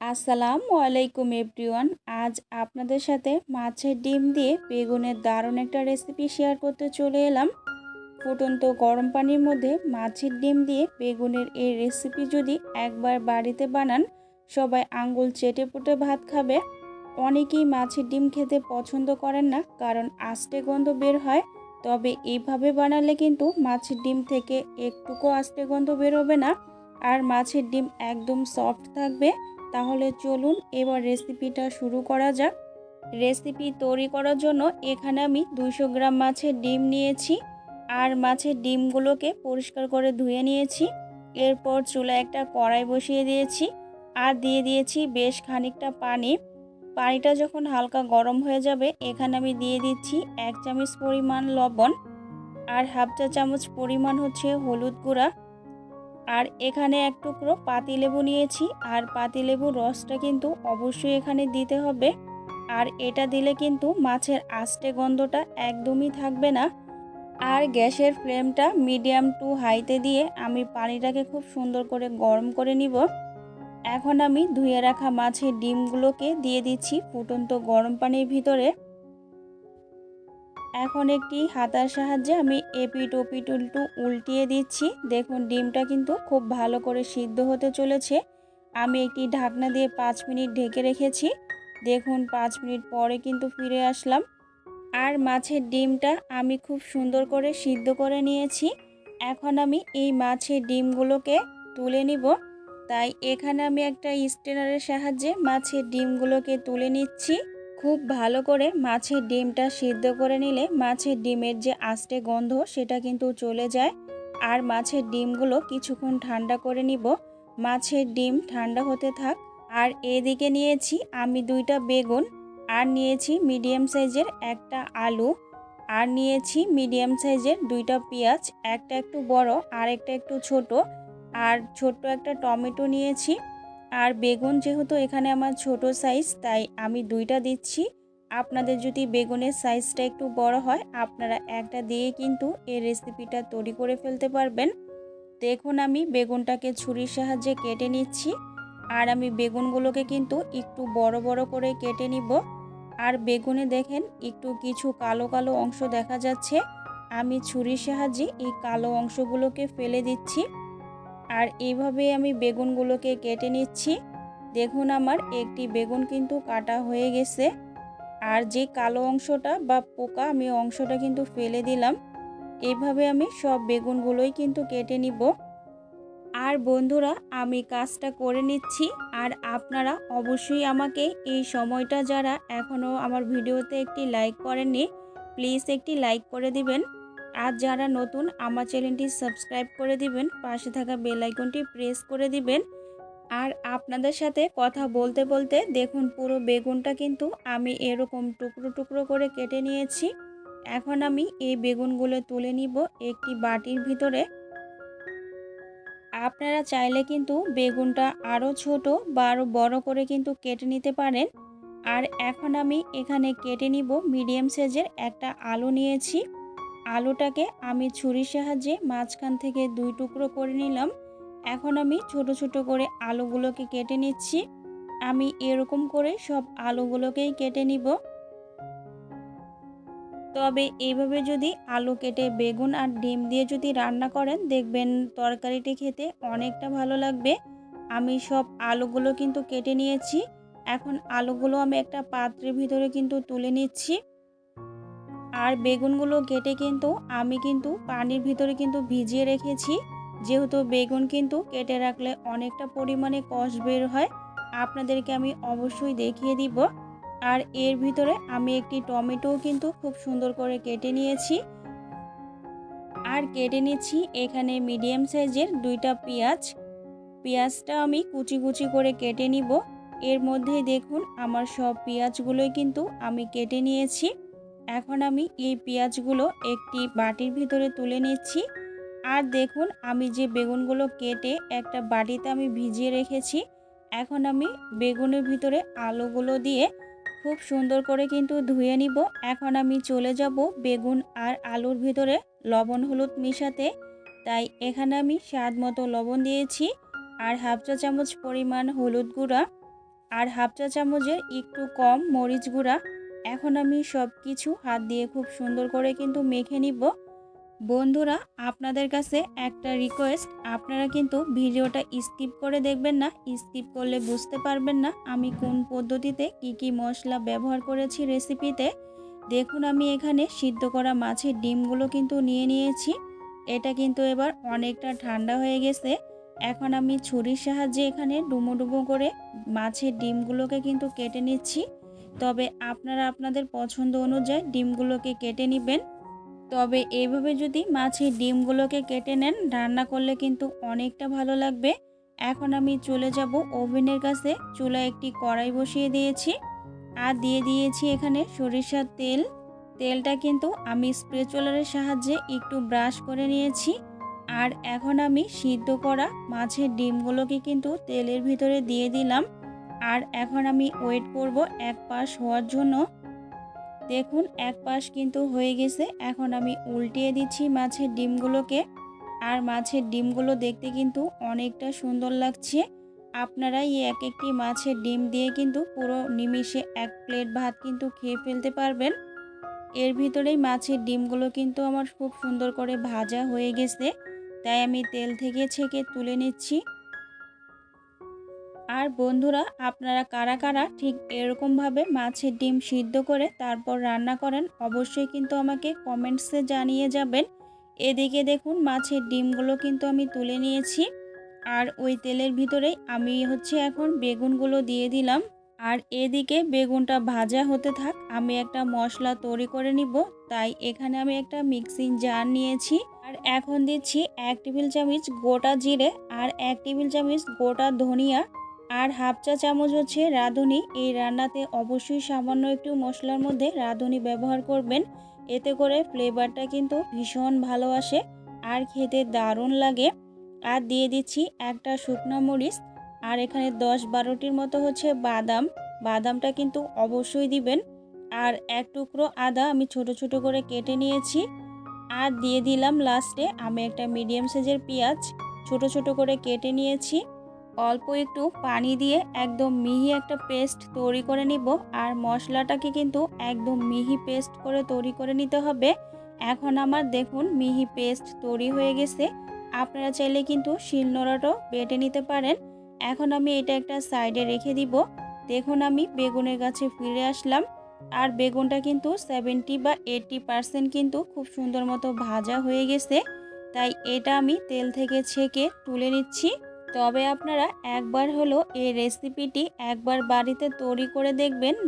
আসসালামু আলাইকুম এভরিওয়ান। আজ আপনাদের সাথে মাছের ডিম দিয়ে বেগুনের দারুণ একটা রেসিপি শেয়ার করতে চলে এলাম। ফুটন্ত গরম পানির মধ্যে মাছের ডিম দিয়ে বেগুনের এই রেসিপি যদি একবার বাড়িতে বানান, সবাই আঙ্গুল চেটে পুটে ভাত খাবে। অনেকেই মাছের ডিম খেতে পছন্দ করেন না, কারণ আষ্টে গন্ধ বের হয়। তবে এইভাবে বানালে কিন্তু মাছের ডিম থেকে একটুকু আষ্টে গন্ধ বেরোবে না, আর মাছের ডিম একদম সফট থাকবে। তাহলে চলুন এবার রেসিপিটা শুরু করা যাক। রেসিপি তৈরি করার জন্য এখানে আমি 200 গ্রাম মাছের ডিম নিয়েছি, আর মাছের ডিমগুলোকে পরিষ্কার করে ধুয়ে নিয়েছি। এরপর চুলায় একটা কড়াই বসিয়ে দিয়েছি আর দিয়ে দিয়েছি বেশ খানিকটা পানি। পানিটা যখন হালকা গরম হয়ে যাবে, এখানে আমি দিয়ে দিচ্ছি 1 চামচ পরিমাণ লবণ, আর হাফ চা চামচ পরিমাণ হচ্ছে হলুদ গুঁড়া। আর এখানে এক টুকরো পাতিলেবু নিয়েছি, আর পাতিলেবুর রসটা কিন্তু অবশ্যই এখানে দিতে হবে। আর এটা দিলে কিন্তু মাছের আষ্টে গন্ধটা একদমই থাকবে না। আর গ্যাসের ফ্লেমটা মিডিয়াম টু হাইতে দিয়ে আমি পানিটাকে খুব সুন্দর করে গরম করে নিব। এখন আমি ধুয়ে রাখা মাছের ডিমগুলোকে দিয়ে দিচ্ছি ফুটন্ত গরম পানির ভিতরে। এখন একটি হাতার সাহায্যে আমি এপিট ওপিট উল্টিয়ে দিচ্ছি। দেখুন ডিমটা কিন্তু খুব ভালো করে সিদ্ধ হতে চলেছে। আমি একটি ঢাকনা দিয়ে 5 মিনিট ঢেকে রেখেছি। দেখুন 5 মিনিট পরে কিন্তু ফিরে আসলাম, আর মাছের ডিমটা আমি খুব সুন্দর করে সিদ্ধ করে নিয়েছি। এখন আমি এই মাছের ডিমগুলোকে তুলে নিব। তাই এখানে আমি একটা স্ট্রেনারের সাহায্যে মাছের ডিমগুলোকে তুলে নিচ্ছি। খুব ভালো করে মাছের ডিমটা সিদ্ধ করে নিলে মাছের ডিমের যে আষ্টে গন্ধ সেটা কিন্তু চলে যায়। আর মাছের ডিমগুলো কিছুক্ষণ ঠান্ডা করে নিব। মাছের ডিম ঠান্ডা হতে থাক। আর এদিকে নিয়েছি আমি 2টা বেগুন, আর নিয়েছি মিডিয়াম সাইজের একটা আলু, আর নিয়েছি মিডিয়াম সাইজের 2টা পেঁয়াজ, একটা একটু বড় আর একটা একটু ছোট, আর ছোট্ট একটা টমেটো নিয়েছি। আর বেগুন যেহেতু এখানে আমার ছোট সাইজ, তাই আমি 2টা দিচ্ছি। আপনাদের যদি বেগুনের সাইজটা একটু বড় হয়, আপনারা একটা দিয়ে কিন্তু এই রেসিপিটা তৈরি করে ফেলতে পারবেন। দেখুন আমি বেগুনটাকে ছুরির সাহায্যে কেটে নিচ্ছি, আর আমি বেগুনগুলোকে কিন্তু একটু বড় বড় করে কেটে নিব। আর বেগুনে দেখেন একটু কিছু কালো কালো অংশ দেখা যাচ্ছে। আমি ছুরির সাহায্যে এই কালো অংশগুলোকে ফেলে দিচ্ছি, আর এইভাবে আমি বেগুনগুলোকে কেটে নিচ্ছি। দেখুন আমার একটি বেগুন কিন্তু কাটা হয়ে গেছে, আর যে কালো অংশটা বা পোকা আমি অংশটা কিন্তু ফেলে দিলাম। এইভাবে আমি সব বেগুনগুলোই কিন্তু কেটে নিব। আর বন্ধুরা, আমি কাজটা করে নিচ্ছি, আর আপনারা অবশ্যই আমাকে এই সময়টা যারা এখনও আমার ভিডিওতে একটি লাইক করেননি, প্লিজ একটি লাইক করে দিবেন। আর যারা নতুন, আমার চ্যানেলটি সাবস্ক্রাইব করে দিবেন, পাশে থাকা বেল আইকনটি প্রেস করে দিবেন। আর আপনাদের সাথে কথা বলতে বলতে দেখুন পুরো বেগুনটা কিন্তু আমি এরকম টুকরো টুকরো করে কেটে নিয়েছি। এখন আমি এই বেগুনগুলো তুলে নিব একটি বাটির ভিতরে। আপনারা চাইলে কিন্তু বেগুনটা আরও ছোট বা আরও বড় করে কিন্তু কেটে নিতে পারেন। আর এখন আমি এখানে কেটে নিব মিডিয়াম সাইজের একটা আলু নিয়েছি। আলুটাকে আমি ছুরির সাহায্যে মাঝখান থেকে 2 টুকরো করে নিলাম। এখন আমি ছোট ছোট করে আলুগুলোকে কেটে নিচ্ছি। আমি এরকম করে সব আলুগুলোকেই কেটে নিব। তবে এইভাবে যদি আলু কেটে বেগুন আর ডিম দিয়ে যদি রান্না করেন, দেখবেন তরকারিটি খেতে অনেকটা ভালো লাগবে। আমি সব আলুগুলো কিন্তু কেটে নিয়েছি। এখন আলুগুলো আমি একটা পাত্রের ভিতরে কিন্তু তুলে নিচ্ছি। আর বেগুনগুলো কেটে কিন্তু আমি পানির ভিতরে কিন্তু ভিজিয়ে রেখেছি, যেহেতু বেগুন কিন্তু কেটে রাখলে অনেকটা পরিমাণে কষ বের হয়। আপনাদেরকে আমি অবশ্যই দেখিয়ে দিব। আর এর ভিতরে আমি একটি টমেটোও কিন্তু খুব সুন্দর করে কেটে নিয়েছি। আর কেটে নিচ্ছি এখানে মিডিয়াম সাইজের 2টা পেঁয়াজ। পেঁয়াজটা আমি কুচি কুচি করে কেটে নিব। এর মধ্যেই দেখুন আমার সব পেঁয়াজগুলোই কিন্তু আমি কেটে নিয়েছি। এখন আমি এই পেঁয়াজগুলো একটি বাটির ভিতরে তুলে নিচ্ছি। আর দেখুন আমি যে বেগুনগুলো কেটে একটা বাটিতে আমি ভিজিয়ে রেখেছি, এখন আমি বেগুনের ভিতরে আলুগুলো দিয়ে খুব সুন্দর করে কিন্তু ধুয়ে নিব। এখন আমি চলে যাব বেগুন আর আলুর ভিতরে লবণ হলুদ মিশাতে। তাই এখানে আমি স্বাদ মতো লবণ দিয়েছি, আর হাফ চা চামচ পরিমাণ হলুদ গুঁড়া, আর হাফ চা চামচের একটু কম মরিচ গুঁড়া। এখন আমি সব কিছু হাত দিয়ে খুব সুন্দর করে কিন্তু মেখে নিব। বন্ধুরা, আপনাদের কাছে একটা রিকোয়েস্ট, আপনারা কিন্তু ভিডিওটা স্কিপ করে দেখবেন না। স্কিপ করলে বুঝতে পারবেন না আমি কোন পদ্ধতিতে কি মশলা ব্যবহার করেছি রেসিপিতে। দেখুন, আমি এখানে সিদ্ধ করা মাছের ডিমগুলো কিন্তু নিয়ে নিয়েছি। এটা কিন্তু এবার অনেকটা ঠান্ডা হয়ে গেছে। এখন আমি ছুরির সাহায্যে এখানে ডুমো ডুমো করে মাছের ডিমগুলোকে কিন্তু কেটে নিচ্ছি। তবে আপনারা আপনাদের পছন্দ অনুযায়ী ডিমগুলোকে কেটে নেবেন। তবে এইভাবে যদি মাছের ডিমগুলোকে কেটে নেন, রান্না করলে কিন্তু অনেকটা ভালো লাগবে। এখন আমি চলে যাব ওভেনের কাছে। চুলায় একটি কড়াই বসিয়ে দিয়েছি আর দিয়ে দিয়েছি এখানে সরিষার তেল। তেলটা কিন্তু আমি স্প্যাচুলারের সাহায্যে একটু ব্রাশ করে নিয়েছি। আর এখন আমি সিদ্ধ করা মাছের ডিমগুলোকে কিন্তু তেলের ভিতরে দিয়ে দিলাম। আর এখন আমি ওয়েট করব এক পাশ হওয়ার জন্য। দেখুন, এক পাশ কিন্তু হয়ে গেছে। এখন আমি উল্টিয়ে দিচ্ছি মাছের ডিমগুলোকে। আর মাছের ডিমগুলো দেখতে কিন্তু অনেকটা সুন্দর লাগছে। আপনারা এই এক একটি মাছের ডিম দিয়ে কিন্তু পুরো নিমিষে এক প্লেট ভাত কিন্তু খেয়ে ফেলতে পারবেন। এর ভিতরেই মাছের ডিমগুলো কিন্তু আমার খুব সুন্দর করে ভাজা হয়ে গেছে, তাই আমি তেল থেকে ছেঁকে তুলে নিচ্ছি। আর বন্ধুরা, আপনারা কারা কারা ঠিক এরকমভাবে মাছের ডিম সিদ্ধ করে তারপর রান্না করেন, অবশ্যই কিন্তু আমাকে কমেন্টসে জানিয়ে যাবেন। এদিকে দেখুন, মাছের ডিমগুলো কিন্তু আমি তুলে নিয়েছি। আর ওই তেলের ভিতরেই আমি এখন বেগুনগুলো দিয়ে দিলাম। আর এদিকে বেগুনটা ভাজা হতে থাক, আমি একটা মশলা তৈরি করে নিব। তাই এখানে আমি একটা মিক্সিং জার নিয়েছি। আর এখন দিচ্ছি 1 টেবিল চামচ গোটা জিরে আর 1 টেবিল চামচ গোটা ধনিয়া আর হাফ চা চামচ রাঁধুনি। এই রান্নাতে অবশ্যই সামান্য একটু মশলার মধ্যে রাঁধুনি ব্যবহার করবেন, এতে করে ফ্লেভারটা কিন্তু ভীষণ ভালো আসে আর খেতে দারুণ লাগে। আর দিয়ে দিচ্ছি একটা শুকনো মরিচ। আর এখানে 10-12টির মতো বাদাম। বাদামটা কিন্তু অবশ্যই দিবেন। আর এক টুকরো আদা আমি ছোট ছোট করে কেটে নিয়েছি। আর দিয়ে দিলাম লাস্টে আমি একটা মিডিয়াম সাইজের পেঁয়াজ ছোট ছোট করে কেটে নিয়েছি। অল্প একটু পানি দিয়ে একদম মিহি একটা পেস্ট তৈরি করে নিব। আর মশলাটাকে কিন্তু একদম মিহি পেস্ট করে তৈরি করে নিতে হবে। এখন আমার দেখুন মিহি পেস্ট তৈরি হয়ে গেছে। আপনারা চাইলে কিন্তু শিলনোড়াটাও বেটে নিতে পারেন। এখন আমি এটা একটা সাইডে রেখে দিব। দেখুন, আমি বেগুনের কাছে ফিরে আসলাম। আর বেগুনটা কিন্তু 70 বা 80% কিন্তু খুব সুন্দর মতো ভাজা হয়ে গেছে। তাই এটা আমি তেল থেকে ছেঁকে তুলে নিচ্ছি। তবে আপনারা একবার হলো এই রেসিপিটি একবার বাড়িতে তৈরি করে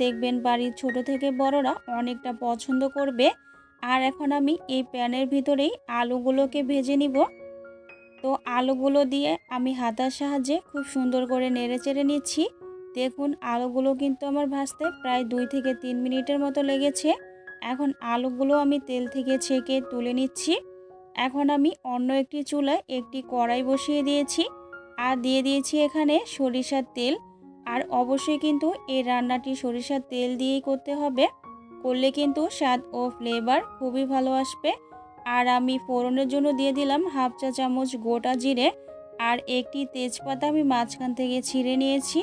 দেখবেন বাড়ির ছোট থেকে বড়রা অনেকটা পছন্দ করবে। আর এখন আমি এই প্যানের ভিতরেই আলুগুলোকে ভেজে নিব। তো আলুগুলো দিয়ে আমি হাতার সাহায্যে খুব সুন্দর করে নেড়েচেড়ে নিচ্ছি। দেখুন, আলুগুলো কিন্তু আমার ভাজতে প্রায় 2 থেকে 3 মিনিটের মতো লেগেছে। এখন আলুগুলো আমি তেল থেকে ছেঁকে তুলে নিচ্ছি। এখন আমি অন্য একটি চুলায় একটি কড়াই বসিয়ে দিয়েছি আর দিয়ে দিয়েছি এখানে সরিষার তেল। আর অবশ্যই কিন্তু এই রান্নাটি সরিষার তেল দিয়েই করতে হবে, করলে কিন্তু স্বাদ ও ফ্লেভার খুবই ভালো আসবে। আর আমি ফোড়নের জন্য দিয়ে দিলাম হাফ চা চামচ গোটা জিরে আর একটি তেজপাতা আমি মাঝখান থেকে ছিঁড়ে নিয়েছি।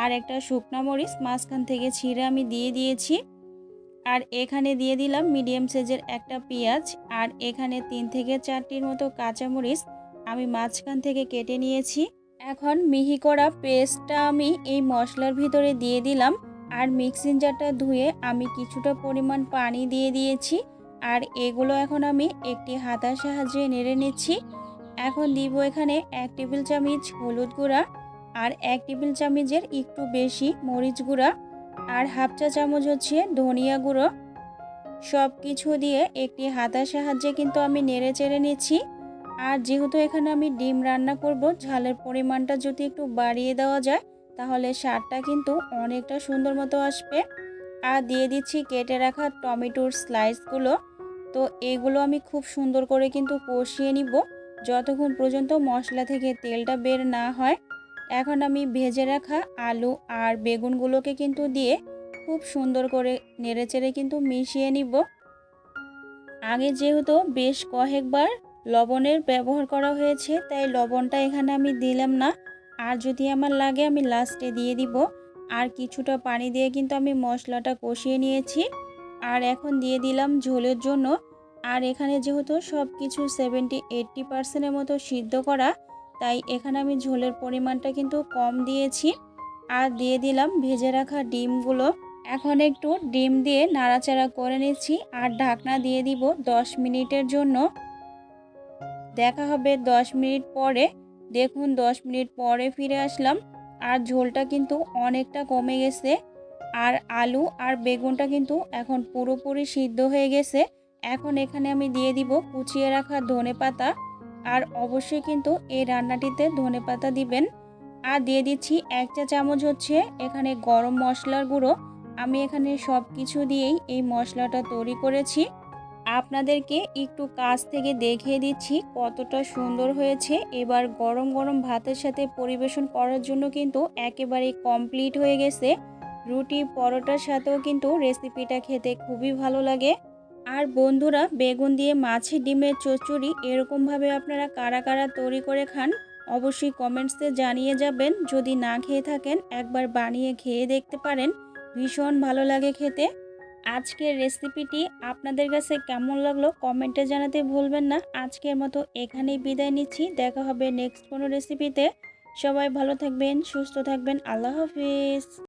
আর একটা শুকনা মরিচ মাঝখান থেকে ছিঁড়ে আমি দিয়ে দিয়েছি। আর এখানে দিয়ে দিলাম মিডিয়াম সাইজের একটা পেঁয়াজ। আর এখানে 3 থেকে 4টির মতো কাঁচামরিচ আমি মাঝখান থেকে কেটে নিয়েছি। এখন মিহি করা পেস্টটা আমি এই মশলার ভিতরে দিয়ে দিলাম। আর মিক্সিং জারটা ধুয়ে আমি কিছুটা পরিমাণ পানি দিয়ে দিয়েছি। আর এগুলো এখন আমি একটি হাতার সাহায্যে নেড়ে নিচ্ছি। এখন দিব এখানে 1 টেবিল চামচ হলুদ গুঁড়া আর 1 টেবিল চামচের একটু বেশি মরিচ গুঁড়া আর হাফ চা চামচ ধনিয়া গুঁড়ো। সব কিছু দিয়ে একটি হাতার সাহায্যে কিন্তু আমি নেড়ে চেড়ে নিচ্ছি। আর যেহেতু এখানে আমি ডিম রান্না করব, ঝালের পরিমাণটা যদি একটু বাড়িয়ে দেওয়া যায় তাহলে স্বাদটা কিন্তু অনেকটা সুন্দর মতো আসবে। আর দিয়ে দিচ্ছি কেটে রাখা টমেটোর স্লাইসগুলো। তো এগুলো আমি খুব সুন্দর করে কিন্তু কষিয়ে নিব যতক্ষণ পর্যন্ত মশলা থেকে তেলটা বের না হয়। এখন আমি ভেজে রাখা আলু আর বেগুনগুলোকে কিন্তু দিয়ে খুব সুন্দর করে নেড়েচেড়ে কিন্তু মিশিয়ে নিব। আগে যেহেতু বেশ কয়েকবার লবণের ব্যবহার করা হয়েছে, তাই লবণটা এখানে আমি দিলাম না। আর যদি আমার লাগে আমি লাস্টে দিয়ে দিব। আর কিছুটা পানি দিয়ে কিন্তু আমি মশলাটা কষিয়ে নিয়েছি। আর এখন দিয়ে দিলাম ঝোলের জন্য। আর এখানে যেহেতু সব কিছু 70-80% মতো সিদ্ধ করা, তাই এখানে আমি ঝোলের পরিমাণটা কিন্তু কম দিয়েছি। আর দিয়ে দিলাম ভেজে রাখা ডিমগুলো। এখন একটু ডিম দিয়ে নাড়াচাড়া করে নিচ্ছি আর ঢাকনা দিয়ে দিব 10 মিনিটের জন্য। দেখা হবে 10 মিনিট পরে। দেখুন 10 মিনিট পরে ফিরে আসলাম আর ঝোলটা কিন্তু অনেকটা কমে গেছে। আর আলু আর বেগুনটা কিন্তু এখন পুরোপুরি সিদ্ধ হয়ে গেছে। এখন এখানে আমি দিয়ে দিব কুচিয়ে রাখা ধনেপাতা। আর অবশ্যই কিন্তু এই রান্নাটিতে ধনেপাতা দিবেন। আর দিয়ে দিচ্ছি 1 চা চামচ হচ্ছে এখানে গরম মশলার গুঁড়ো। আমি এখানে সব কিছু দিয়েই এই মশলাটা তৈরি করেছি। আপনাদেরকে একটু কাছ থেকে দেখিয়ে দিচ্ছি কতটা সুন্দর হয়েছে। এবার গরম গরম ভাতের সাথে পরিবেশন করার জন্য কিন্তু একেবারে কমপ্লিট হয়ে গেছে। রুটি পরোটার সাথেও কিন্তু রেসিপিটা খেতে খুবই ভালো লাগে। আর বন্ধুরা, বেগুন দিয়ে মাছের ডিমের চচ্চড়ি এরকমভাবে আপনারা কারা কারা তৈরি করে খান অবশ্যই কমেন্টসে জানিয়ে যাবেন। যদি না খেয়ে থাকেন একবার বানিয়ে খেয়ে দেখতে পারেন, ভীষণ ভালো লাগে খেতে। আজকের রেসিপিটি আপনাদের কাছে কেমন লাগলো কমেন্টে জানাতে ভুলবেন না। আজকের মতো এখানেই বিদায় নিচ্ছি। দেখা হবে নেক্সট কোনো রেসিপিতে। সবাই ভালো থাকবেন, সুস্থ থাকবেন। আল্লাহ হাফিজ।